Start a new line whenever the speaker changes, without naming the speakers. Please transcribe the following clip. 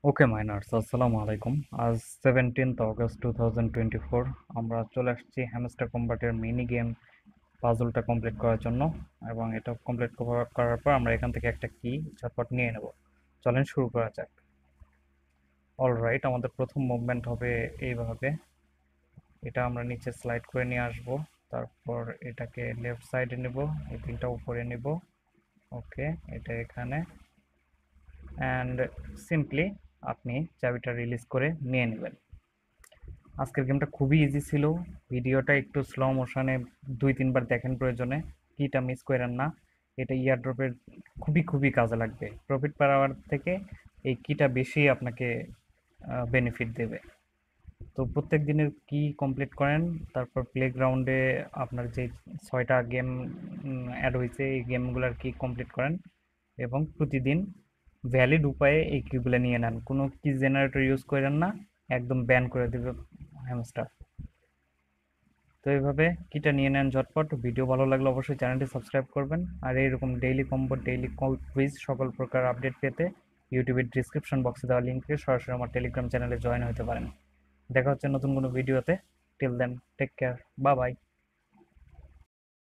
ওকে minors আসসালামু আলাইকুম। আজ 17 অগস্ট 2024 আমরা চলে আসছি হ্যামস্টার কম্বাটের মিনি গেম পাজলটা কমপ্লিট করার জন্য। এবং এটা কমপ্লিট করার পর আমরা এখান থেকে একটা কি ঝটপট নিয়ে নেব। চলেন শুরু করা যাক। অলরাইট, আমাদের প্রথম মুভমেন্ট হবে এইভাবে। এটা আমরা নিচে স্লাইড করে নিয়ে আসব। তারপর এটাকে লেফট সাইডে নেব, এই তিনটা উপরে নেব। ওকে, এটা এখানে অ্যান্ড সিম্পলি আপনি চাবিটা রিলিজ করে নিয়ে নেবেন। আজকের গেমটা খুবই ইজি ছিল। ভিডিওটা একটু স্লো মোশনে 2-3 বার দেখেন প্রয়োজনে, কিটা মিস করেন না। এটা ইয়ারড্রপের খুবই খুবই কাজে লাগবে। প্রফিট পাওয়ার থেকে এই কিটা বেশি আপনাকে বেনিফিট দেবে। তো প্রত্যেক দিনের কি কমপ্লিট করেন, তারপর প্লেগ্রাউন্ডে আপনার যে 6টা গেম অ্যাড হয়েছে এই গেমগুলোর কি কমপ্লিট করেন এবং প্রতিদিন ভ্যালিড উপায়ে এই কিগুলো নিয়ে নেন। কোনো কি জেনারেটর ইউজ করেন না, একদম ব্যান করে দেবে হ্যামস্টার। তো এইভাবে কিটা নিয়ে নেন ঝটপট। ভিডিও ভালো লাগলে অবশ্যই চ্যানেলটি সাবস্ক্রাইব করবেন। আর এইরকম ডেইলি কম্বো, ডেইলি কুইজ, সকল প্রকার আপডেট পেতে ইউটিউবের ডিসক্রিপশন বক্সে দেওয়া লিঙ্কে সরাসরি আমার টেলিগ্রাম চ্যানেলে জয়েন হতে পারেন। দেখা হচ্ছে নতুন কোনো ভিডিওতে। Till then, take care, bye by.